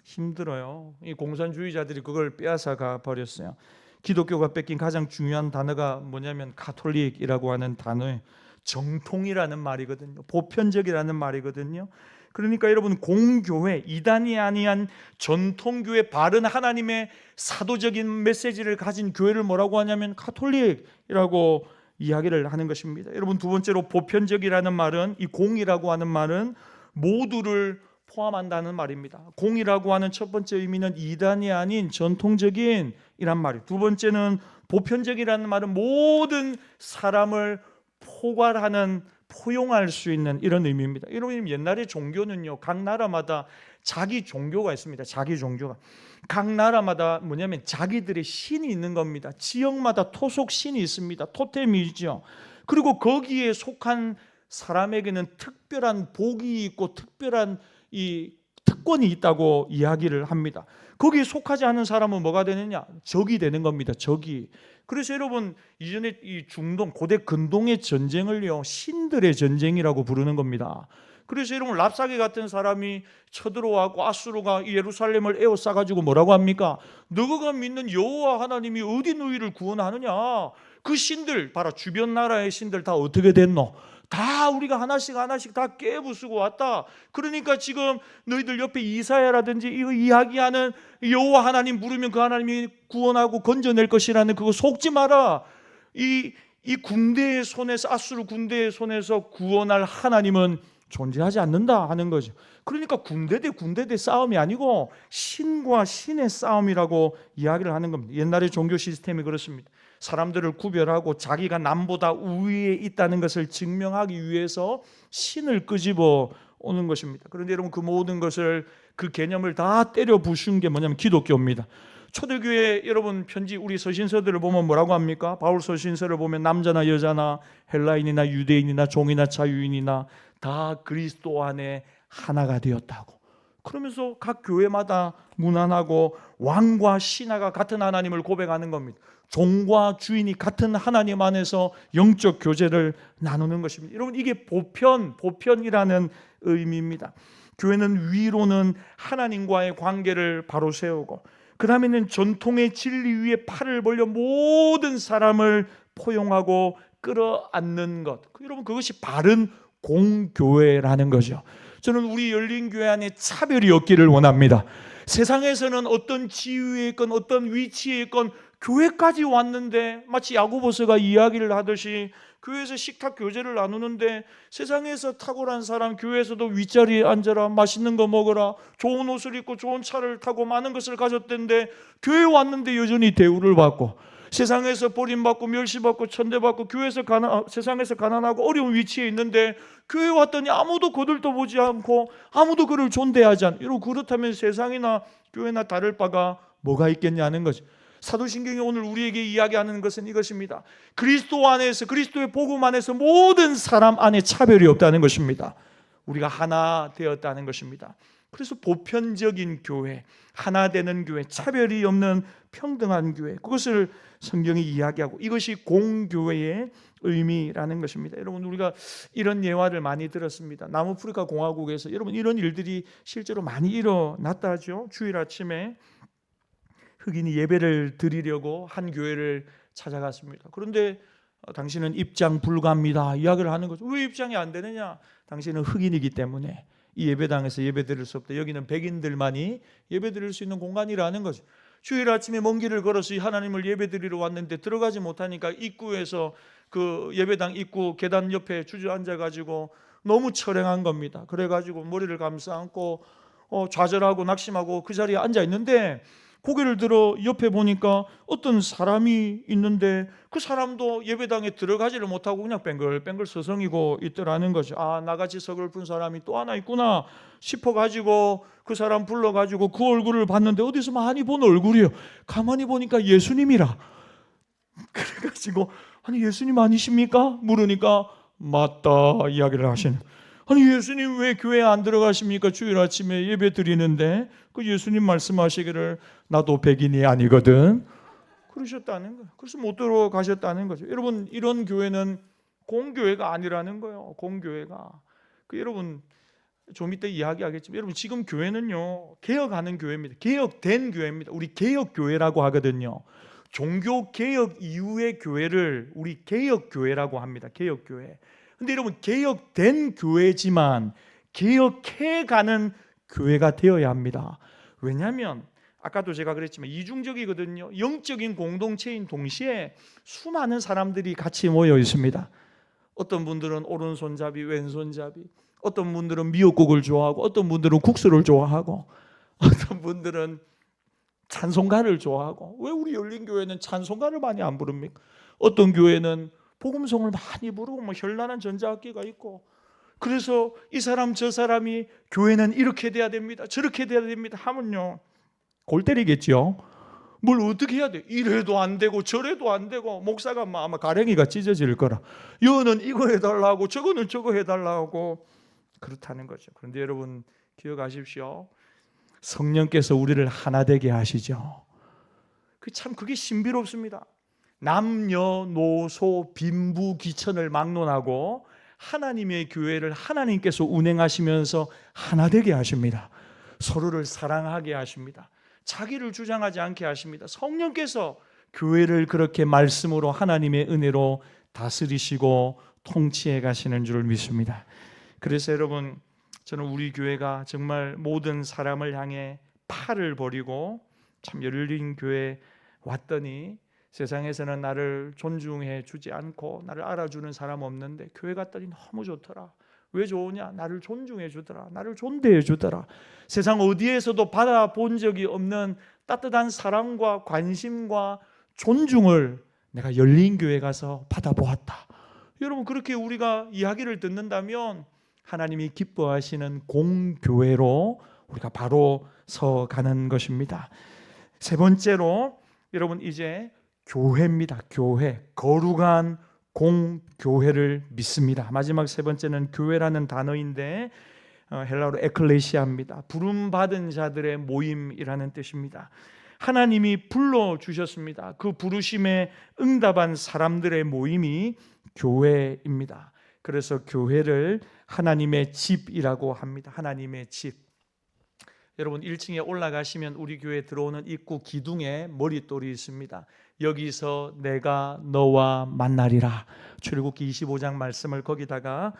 힘들어요. 이 공산주의자들이 그걸 빼앗아가 버렸어요. 기독교가 뺏긴 가장 중요한 단어가 뭐냐면 가톨릭이라고 하는 단어의 정통이라는 말이거든요. 보편적이라는 말이거든요. 그러니까 여러분, 공교회, 이단이 아니한 전통교회, 바른 하나님의 사도적인 메시지를 가진 교회를 뭐라고 하냐면 가톨릭이라고 이야기를 하는 것입니다. 여러분, 두 번째로 보편적이라는 말은, 이 공이라고 하는 말은 모두를 포함한다는 말입니다. 공이라고 하는 첫 번째 의미는 이단이 아닌 전통적인 이란 말이에요. 두 번째는 보편적이라는 말은 모든 사람을 포용할 수 있는 이런 의미입니다. 여러분, 옛날의 종교는요, 각 나라마다 자기 종교가 있습니다. 자기 종교가. 각 나라마다 뭐냐면 자기들의 신이 있는 겁니다. 지역마다 토속 신이 있습니다. 토템이 있죠. 그리고 거기에 속한 사람에게는 특별한 복이 있고 특별한 특권이 있다고 이야기를 합니다. 거기에 속하지 않은 사람은 뭐가 되느냐? 적이 되는 겁니다. 적이. 그래서 여러분 이전에 이 중동 고대 근동의 전쟁을요 신들의 전쟁이라고 부르는 겁니다. 그래서 여러분 랍사게 같은 사람이 쳐들어와고 아수르가 예루살렘을 에워싸가지고 뭐라고 합니까? 너가 믿는 여호와 하나님이 어디 너희를 구원하느냐? 그 신들 봐라, 주변 나라의 신들 다 어떻게 됐노? 다 우리가 하나씩 다 깨부수고 왔다. 그러니까 지금 너희들 옆에 이사야라든지 이거 이야기하는 여호와 하나님 부르면 그 하나님이 구원하고 건져낼 것이라는 그거 속지 마라. 이 군대의 손에서, 아수르 군대의 손에서 구원할 하나님은 존재하지 않는다 하는 거죠. 그러니까 군대 대 싸움이 아니고 신과 신의 싸움이라고 이야기를 하는 겁니다. 옛날의 종교 시스템이 그렇습니다. 사람들을 구별하고 자기가 남보다 우위에 있다는 것을 증명하기 위해서 신을 끄집어 오는 것입니다. 그런데 여러분 그 모든 것을, 그 개념을 다 때려 부순 게 뭐냐면 기독교입니다. 초대교회 여러분 편지 우리 서신서들을 보면 뭐라고 합니까? 바울 서신서를 보면 남자나 여자나 헬라인이나 유대인이나 종이나 자유인이나 다 그리스도 안에 하나가 되었다고. 그러면서 각 교회마다 문안하고 왕과 신하가 같은 하나님을 고백하는 겁니다. 종과 주인이 같은 하나님 안에서 영적 교제를 나누는 것입니다. 여러분 이게 보편이라는 의미입니다. 교회는 위로는 하나님과의 관계를 바로 세우고, 그 다음에는 전통의 진리 위에 팔을 벌려 모든 사람을 포용하고 끌어안는 것. 여러분 그것이 바른 공교회라는 거죠. 저는 우리 열린교회 안에 차별이 없기를 원합니다. 세상에서는 어떤 지위에 있건 어떤 위치에 있건 교회까지 왔는데 마치 야고보서가 이야기를 하듯이 교회에서 식탁 교제를 나누는데 세상에서 탁월한 사람 교회에서도 윗자리에 앉아라, 맛있는 거 먹어라, 좋은 옷을 입고 좋은 차를 타고 많은 것을 가졌던데 교회 왔는데 여전히 대우를 받고, 세상에서 버림받고 멸시받고 천대받고 세상에서 가난하고 어려운 위치에 있는데 교회 왔더니 아무도 거들떠 보지 않고 아무도 그를 존대하지 않고, 이러고 그렇다면 세상이나 교회나 다를 바가 뭐가 있겠냐는 거죠. 사도신경이 오늘 우리에게 이야기하는 것은 이것입니다. 그리스도 안에서, 그리스도의 복음 안에서 모든 사람 안에 차별이 없다는 것입니다. 우리가 하나 되었다는 것입니다. 그래서 보편적인 교회, 하나 되는 교회, 차별이 없는 평등한 교회, 그것을 성경이 이야기하고 이것이 공교회의 의미라는 것입니다. 여러분 우리가 이런 예화를 많이 들었습니다. 남아프리카 공화국에서 여러분 이런 일들이 실제로 많이 일어났다 하죠. 주일 아침에 흑인이 예배를 드리려고 한 교회를 찾아갔습니다. 그런데 당신은 입장 불가합니다 이야기를 하는 거죠. 왜 입장이 안 되느냐? 당신은 흑인이기 때문에 이 예배당에서 예배 드릴 수 없다. 여기는 백인들만이 예배 드릴 수 있는 공간이라는 거죠. 주일 아침에 먼 길을 걸어서 하나님을 예배 드리러 왔는데 들어가지 못하니까 입구에서 그 예배당 입구 계단 옆에 주저앉아가지고 너무 처량한 겁니다. 그래가지고 머리를 감싸 안고 좌절하고 낙심하고 그 자리에 앉아 있는데 고개를 들어 옆에 보니까 어떤 사람이 있는데 그 사람도 예배당에 들어가지를 못하고 그냥 뱅글뱅글 서성이고 있더라는 거죠. 아, 나같이 서글픈 사람이 또 하나 있구나 싶어가지고 그 사람 불러가지고 그 얼굴을 봤는데 어디서 많이 본 얼굴이에요. 가만히 보니까 예수님이라. 그래가지고 아니 예수님 아니십니까? 물으니까 맞다 이야기를 하시는. 아니 예수님 왜 교회 안 들어가십니까? 주일 아침에 예배 드리는데 그 예수님 말씀하시기를 나도 백인이 아니거든 그러셨다는 거예요. 그래서 못 들어가셨다는 거죠. 여러분 이런 교회는 공교회가 아니라는 거예요. 공교회가 여러분 좀 이따 이야기하겠지만 여러분 지금 교회는요 개혁하는 교회입니다. 개혁된 교회입니다. 우리 개혁교회라고 하거든요. 종교개혁 이후의 교회를 우리 개혁교회라고 합니다. 개혁교회. 근데 여러분 개혁된 교회지만 개혁해가는 교회가 되어야 합니다. 왜냐하면 아까도 제가 그랬지만 이중적이거든요. 영적인 공동체인 동시에 수많은 사람들이 같이 모여 있습니다. 어떤 분들은 오른손잡이 왼손잡이, 어떤 분들은 미역국을 좋아하고 어떤 분들은 국수를 좋아하고 어떤 분들은 찬송가를 좋아하고. 왜 우리 열린교회는 찬송가를 많이 안 부릅니까? 어떤 교회는 복음송을 많이 부르고 뭐 현란한 전자악기가 있고. 그래서 이 사람 저 사람이 교회는 이렇게 돼야 됩니다 저렇게 돼야 됩니다 하면요 골 때리겠죠. 뭘 어떻게 해야 돼? 이래도 안 되고 저래도 안 되고 목사가 아마 가랭이가 찢어질 거라. 여는 이거 해달라고 저거는 저거 해달라고 그렇다는 거죠. 그런데 여러분 기억하십시오. 성령께서 우리를 하나 되게 하시죠. 그게 신비롭습니다. 남녀노소 빈부귀천을 막론하고 하나님의 교회를 하나님께서 운행하시면서 하나 되게 하십니다. 서로를 사랑하게 하십니다. 자기를 주장하지 않게 하십니다. 성령께서 교회를 그렇게 말씀으로 하나님의 은혜로 다스리시고 통치해 가시는 줄 믿습니다. 그래서 여러분, 저는 우리 교회가 정말 모든 사람을 향해 팔을 버리고 참 열린 교회 왔더니 세상에서는 나를 존중해 주지 않고 나를 알아주는 사람 없는데 교회 갔더니 너무 좋더라. 왜 좋으냐? 나를 존중해 주더라. 나를 존대해 주더라. 세상 어디에서도 받아본 적이 없는 따뜻한 사랑과 관심과 존중을 내가 열린 교회 가서 받아보았다. 여러분, 그렇게 우리가 이야기를 듣는다면 하나님이 기뻐하시는 공교회로 우리가 바로 서가는 것입니다. 세 번째로 여러분, 이제 교회입니다. 교회, 거룩한 공교회를 믿습니다. 마지막 세 번째는 교회라는 단어인데 헬라어로 에클레시아입니다. 부름받은 자들의 모임이라는 뜻입니다. 하나님이 불러주셨습니다. 그 부르심에 응답한 사람들의 모임이 교회입니다. 그래서 교회를 하나님의 집이라고 합니다. 하나님의 집. 여러분, 1층에 올라가시면 우리 교회 들어오는 입구 기둥에 머릿돌이 있습니다. 여기서 내가 너와 만나리라. 출애굽기 25장 말씀을 거기다가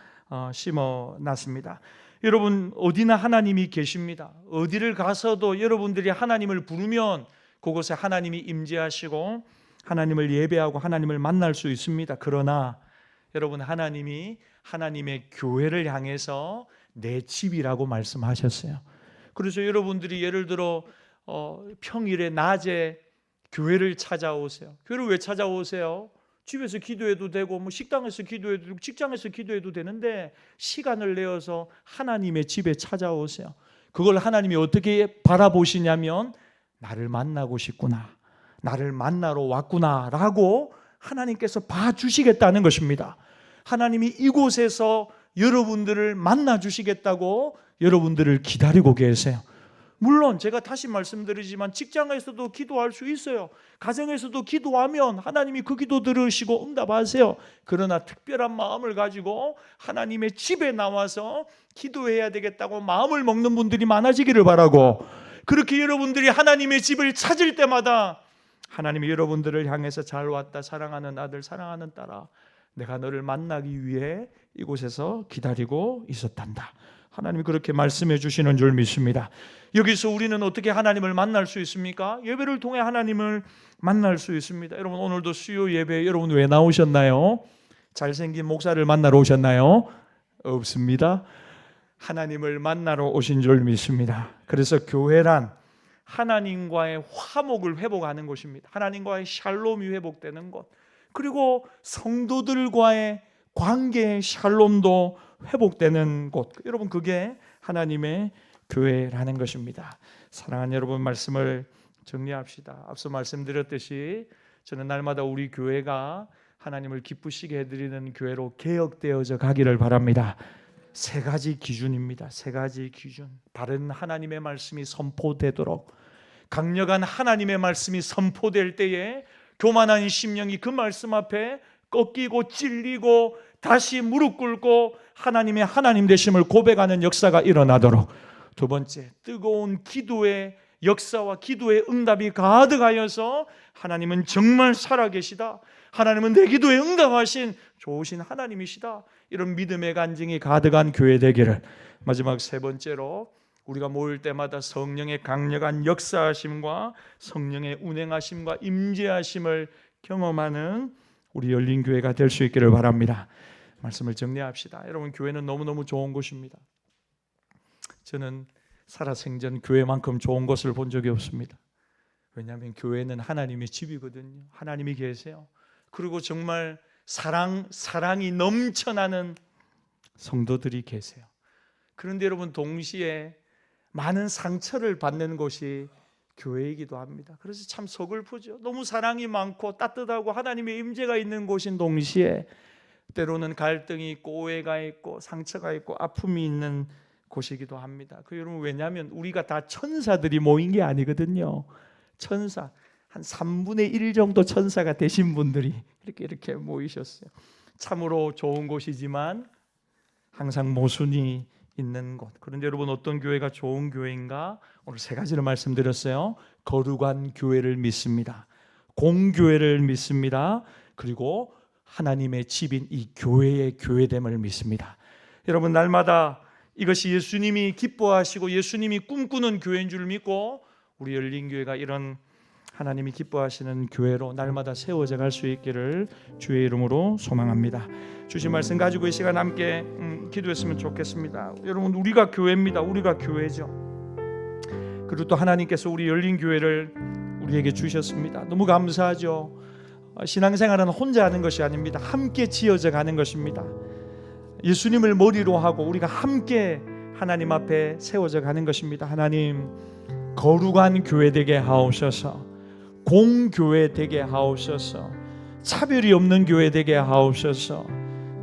심어놨습니다. 여러분, 어디나 하나님이 계십니다. 어디를 가서도 여러분들이 하나님을 부르면 그곳에 하나님이 임재하시고 하나님을 예배하고 하나님을 만날 수 있습니다. 그러나 여러분, 하나님이 하나님의 교회를 향해서 내 집이라고 말씀하셨어요. 그래서 여러분들이 예를 들어 평일에 낮에 교회를 찾아오세요. 교회를 왜 찾아오세요? 집에서 기도해도 되고 식당에서 기도해도 되고 직장에서 기도해도 되는데 시간을 내어서 하나님의 집에 찾아오세요. 그걸 하나님이 어떻게 바라보시냐면 나를 만나고 싶구나, 나를 만나러 왔구나 라고 하나님께서 봐주시겠다는 것입니다. 하나님이 이곳에서 여러분들을 만나 주시겠다고 여러분들을 기다리고 계세요. 물론 제가 다시 말씀드리지만 직장에서도 기도할 수 있어요. 가정에서도 기도하면 하나님이 그 기도 들으시고 응답하세요. 그러나 특별한 마음을 가지고 하나님의 집에 나와서 기도해야 되겠다고 마음을 먹는 분들이 많아지기를 바라고, 그렇게 여러분들이 하나님의 집을 찾을 때마다 하나님이 여러분들을 향해서 잘 왔다, 사랑하는 아들, 사랑하는 딸아, 내가 너를 만나기 위해 이곳에서 기다리고 있었단다. 하나님이 그렇게 말씀해 주시는 줄 믿습니다. 여기서 우리는 어떻게 하나님을 만날 수 있습니까? 예배를 통해 하나님을 만날 수 있습니다. 여러분, 오늘도 수요 예배 여러분 왜 나오셨나요? 잘생긴 목사를 만나러 오셨나요? 없습니다. 하나님을 만나러 오신 줄 믿습니다. 그래서 교회란 하나님과의 화목을 회복하는 곳입니다. 하나님과의 샬롬이 회복되는 곳, 그리고 성도들과의 관계의 샬롬도 회복되는 곳, 여러분 그게 하나님의 교회라는 것입니다. 사랑하는 여러분, 말씀을 정리합시다. 앞서 말씀드렸듯이 저는 날마다 우리 교회가 하나님을 기쁘시게 해드리는 교회로 개혁되어져 가기를 바랍니다. 세 가지 기준입니다. 세 가지 기준. 바른 하나님의 말씀이 선포되도록, 강력한 하나님의 말씀이 선포될 때에 교만한 심령이 그 말씀 앞에 꺾이고 찔리고 다시 무릎 꿇고 하나님의 하나님 되심을 고백하는 역사가 일어나도록. 두 번째, 뜨거운 기도의 역사와 기도의 응답이 가득하여서 하나님은 정말 살아계시다, 하나님은 내 기도에 응답하신 좋으신 하나님이시다, 이런 믿음의 간증이 가득한 교회 되기를. 마지막 세 번째로, 우리가 모일 때마다 성령의 강력한 역사하심과 성령의 운행하심과 임재하심을 경험하는 우리 열린 교회가 될 수 있기를 바랍니다. 말씀을 정리합시다. 여러분, 교회는 너무너무 좋은 곳입니다. 저는 살아생전 교회만큼 좋은 곳을 본 적이 없습니다. 왜냐하면 교회는 하나님의 집이거든요. 하나님이 계세요. 그리고 정말 사랑이 넘쳐나는 성도들이 계세요. 그런데 여러분, 동시에 많은 상처를 받는 곳이 교회이기도 합니다. 그래서 참 서글프죠. 너무 사랑이 많고 따뜻하고 하나님의 임재가 있는 곳인 동시에 때로는 갈등이 있고 오해가 있고 상처가 있고 아픔이 있는 곳이기도 합니다. 그 여러분, 왜냐하면 우리가 다 천사들이 모인 게 아니거든요. 천사 한 3분의 1 정도 천사가 되신 분들이 이렇게 모이셨어요. 참으로 좋은 곳이지만 항상 모순이 있는 곳. 그런데 여러분, 어떤 교회가 좋은 교회인가? 오늘 3가지를 말씀드렸어요. 거룩한 교회를 믿습니다. 공교회를 믿습니다. 그리고 하나님의 집인 이 교회의 교회됨을 믿습니다. 여러분, 날마다 이것이 예수님이 기뻐하시고 예수님이 꿈꾸는 교회인 줄 믿고 우리 열린교회가 이런 하나님이 기뻐하시는 교회로 날마다 세워져 갈 수 있기를 주의 이름으로 소망합니다. 주신 말씀 가지고 이 시간 함께 기도했으면 좋겠습니다. 여러분, 우리가 교회입니다. 우리가 교회죠. 그리고 또 하나님께서 우리 열린교회를 우리에게 주셨습니다. 너무 감사하죠. 신앙생활은 혼자 하는 것이 아닙니다. 함께 지어져 가는 것입니다. 예수님을 머리로 하고 우리가 함께 하나님 앞에 세워져 가는 것입니다. 하나님, 거룩한 교회 되게 하옵소서. 공교회 되게 하옵소서. 차별이 없는 교회 되게 하옵소서.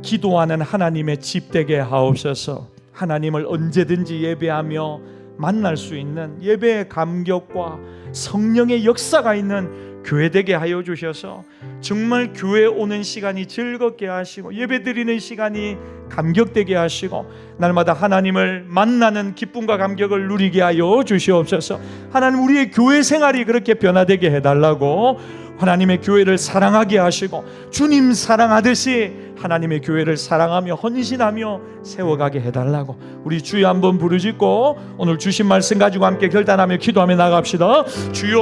기도하는 하나님의 집 되게 하옵소서. 하나님을 언제든지 예배하며 만날 수 있는 예배의 감격과 성령의 역사가 있는 교회 되게 하여 주셔서 정말 교회 오는 시간이 즐겁게 하시고 예배드리는 시간이 감격되게 하시고 날마다 하나님을 만나는 기쁨과 감격을 누리게 하여 주시옵소서. 하나님, 우리의 교회 생활이 그렇게 변화되게 해달라고, 하나님의 교회를 사랑하게 하시고 주님 사랑하듯이 하나님의 교회를 사랑하며 헌신하며 세워가게 해달라고 우리 주여 한번 부르짖고 오늘 주신 말씀 가지고 함께 결단하며 기도하며 나갑시다. 주여,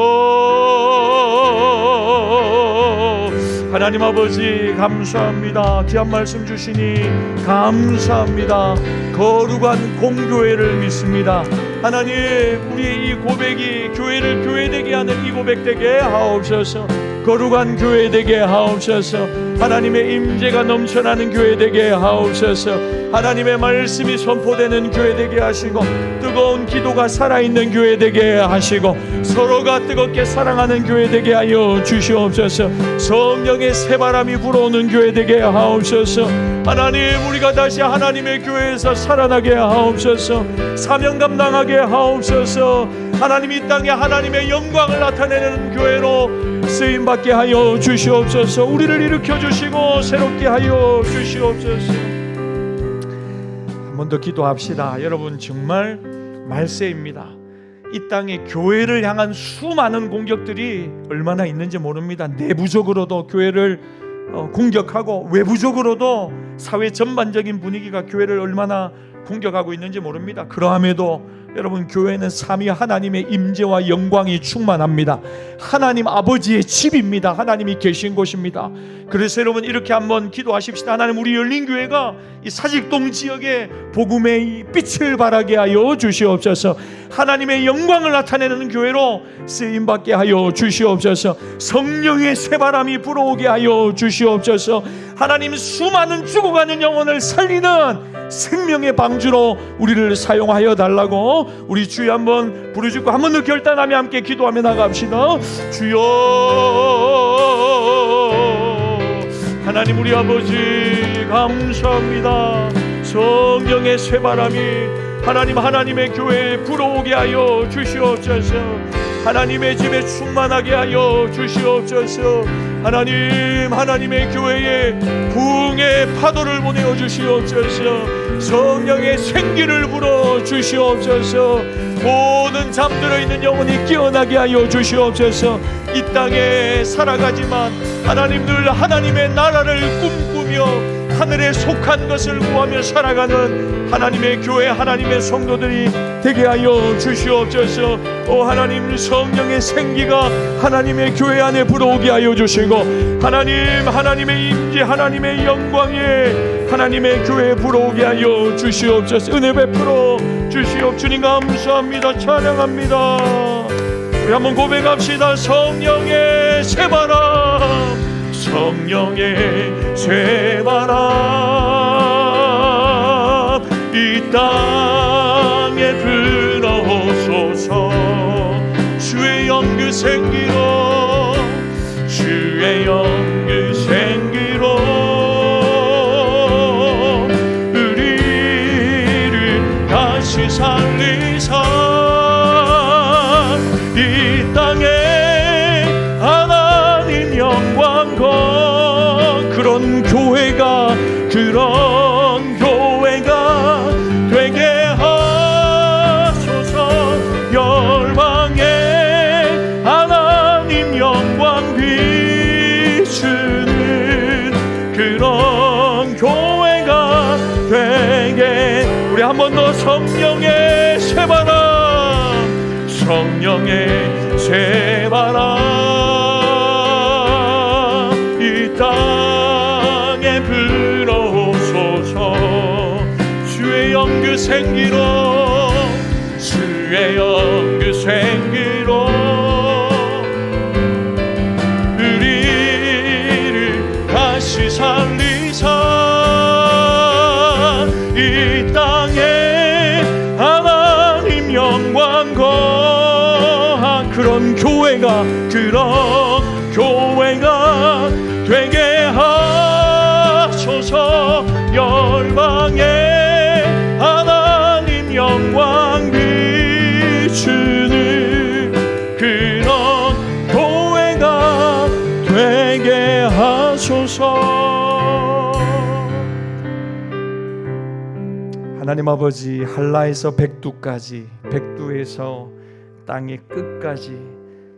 하나님 아버지 감사합니다. 귀한 말씀 주시니 감사합니다. 거룩한 공교회를 믿습니다. 하나님, 우리의 이 고백이 교회를 교회되게 하는 이 고백 되게 하옵소서. 거룩한 교회 되게 하옵소서. 하나님의 임재가 넘쳐나는 교회 되게 하옵소서. 하나님의 말씀이 선포되는 교회 되게 하시고 뜨거운 기도가 살아있는 교회 되게 하시고 서로가 뜨겁게 사랑하는 교회 되게 하여 주시옵소서. 성령의 새바람이 불어오는 교회 되게 하옵소서. 하나님, 우리가 다시 하나님의 교회에서 살아나게 하옵소서. 사명 감당하게 하옵소서. 하나님, 이 땅에 하나님의 영광을 나타내는 교회로 쓰임받게 하여 주시옵소서. 우리를 일으켜 주시고 새롭게 하여 주시옵소서. 한 번 더 기도합시다. 여러분, 정말 말세입니다. 이 땅에 교회를 향한 수많은 공격들이 얼마나 있는지 모릅니다. 내부적으로도 교회를 공격하고 외부적으로도 사회 전반적인 분위기가 교회를 얼마나 공격하고 있는지 모릅니다. 그러함에도 여러분, 교회는 삼위 하나님의 임재와 영광이 충만합니다. 하나님 아버지의 집입니다. 하나님이 계신 곳입니다. 그래서 여러분, 이렇게 한번 기도하십시다. 하나님, 우리 열린교회가 이 사직동 지역에 복음의 이 빛을 발하게 하여 주시옵소서. 하나님의 영광을 나타내는 교회로 쓰임받게 하여 주시옵소서. 성령의 쇠바람이 불어오게 하여 주시옵소서. 하나님, 수많은 죽어가는 영혼을 살리는 생명의 방주로 우리를 사용하여 달라고 우리 주여 한번 부르짖고 한 번 더 결단하며 함께 기도하며 나갑시다. 주여, 하나님 우리 아버지 감사합니다. 성령의 쇠바람이 하나님의 교회에 불어오게 하여 주시옵소서. 하나님의 집에 충만하게 하여 주시옵소서. 하나님의 교회에 부흥의 파도를 보내어 주시옵소서. 성령의 생기를 불어 주시옵소서. 모든 잠들어 있는 영혼이 깨어나게 하여 주시옵소서. 이 땅에 살아가지만 하나님 늘 하나님의 나라를 꿈꾸며 하늘에 속한 것을 구하며 살아가는 하나님의 교회, 하나님의 성도들이 되게 하여 주시옵소서. 오 하나님, 성령의 생기가 하나님의 교회 안에 불어오게 하여 주시고 하나님의 임재, 하나님의 영광에 하나님의 교회에 불어오게 하여 주시옵소서. 은혜 베풀어 주시옵. 주님 감사합니다. 찬양합니다. 우리 한번 고백합시다. 성령의 새바람, 성령의 새바람 이 땅에 불어오소서. 주의 영그 생기로, 주의 영그 생기로 우리를 다시 그런 교회가 되게 하소서. 열방에 하나님 영광 비추는 그런 교회가 되게. 우리 한 번 더 성령의 새바람, 성령의 새바람 이 땅에 불어오소서. 주의 영그 생기로, 주의 영그 생기로 우리를 다시 살리사. 이 땅에 하나님 영광 거한 그런 교회가 되게 하소서. 열방에 하나님 영광 비추는 그런 교회가 되게 하소서. 하나님 아버지, 한라에서 백두까지, 백두에서 땅의 끝까지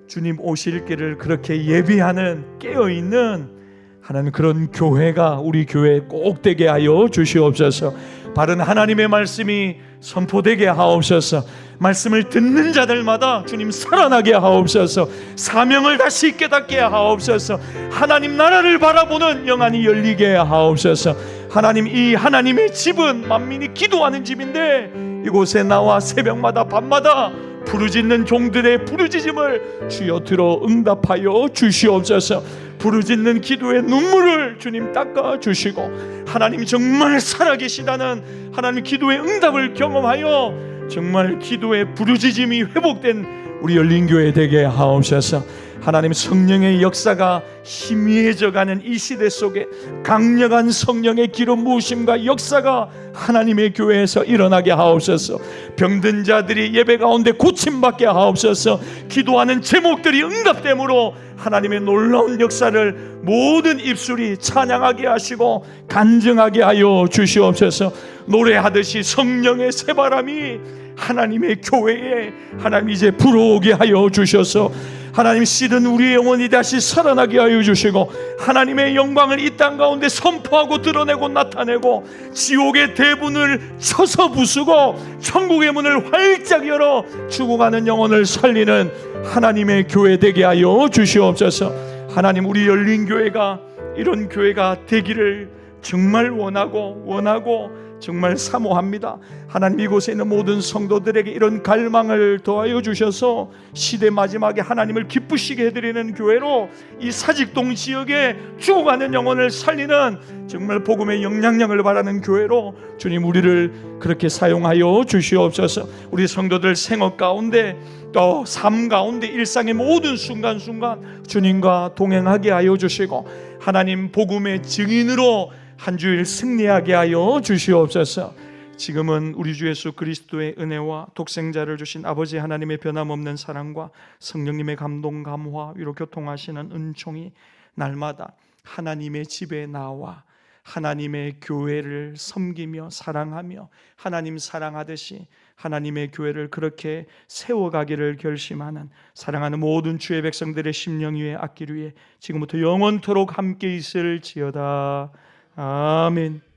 주님 오실 길을 그렇게 예비하는, 깨어있는 하나님 그런 교회가 우리 교회에 꼭 되게 하여 주시옵소서. 바른 하나님의 말씀이 선포되게 하옵소서. 말씀을 듣는 자들마다 주님 살아나게 하옵소서. 사명을 다시 깨닫게 하옵소서. 하나님 나라를 바라보는 영안이 열리게 하옵소서. 하나님, 이 하나님의 집은 만민이 기도하는 집인데 이곳에 나와 새벽마다 밤마다 부르짖는 종들의 부르짖음을 주여 들어 응답하여 주시옵소서. 부르짖는 기도의 눈물을 주님 닦아 주시고 하나님 정말 살아계시다는 하나님 기도의 응답을 경험하여 정말 기도의 부르짖음이 회복된 우리 열린교회 되게 하옵소서. 하나님 성령의 역사가 희미해져가는 이 시대 속에 강력한 성령의 기름 부으심과 역사가 하나님의 교회에서 일어나게 하옵소서. 병든 자들이 예배 가운데 고침받게 하옵소서. 기도하는 제목들이 응답됨으로 하나님의 놀라운 역사를 모든 입술이 찬양하게 하시고 간증하게 하여 주시옵소서. 노래하듯이 성령의 새바람이 하나님의 교회에 하나님 이제 불어오게 하여 주셔서 하나님 시든 우리의 영혼이 다시 살아나게 하여 주시고 하나님의 영광을 이 땅 가운데 선포하고 드러내고 나타내고 지옥의 대문을 쳐서 부수고 천국의 문을 활짝 열어 죽어가는 영혼을 살리는 하나님의 교회 되게 하여 주시옵소서. 하나님, 우리 열린 교회가 이런 교회가 되기를 정말 원하고 정말 사모합니다. 하나님, 이곳에 있는 모든 성도들에게 이런 갈망을 더하여 주셔서 시대 마지막에 하나님을 기쁘시게 해드리는 교회로 이 사직동 지역에 죽어가는 영혼을 살리는 정말 복음의 영향력을 바라는 교회로 주님 우리를 그렇게 사용하여 주시옵소서. 우리 성도들 생업 가운데 또 삶 가운데 일상의 모든 순간순간 주님과 동행하게 하여 주시고 하나님 복음의 증인으로 한 주일 승리하게 하여 주시옵소서. 지금은 우리 주 예수 그리스도의 은혜와 독생자를 주신 아버지 하나님의 변함없는 사랑과 성령님의 감동 감화 위로 교통하시는 은총이 날마다 하나님의 집에 나와 하나님의 교회를 섬기며 사랑하며 하나님 사랑하듯이 하나님의 교회를 그렇게 세워가기를 결심하는 사랑하는 모든 주의 백성들의 심령 위에 앞길 위에 지금부터 영원토록 함께 있을지어다. 아멘.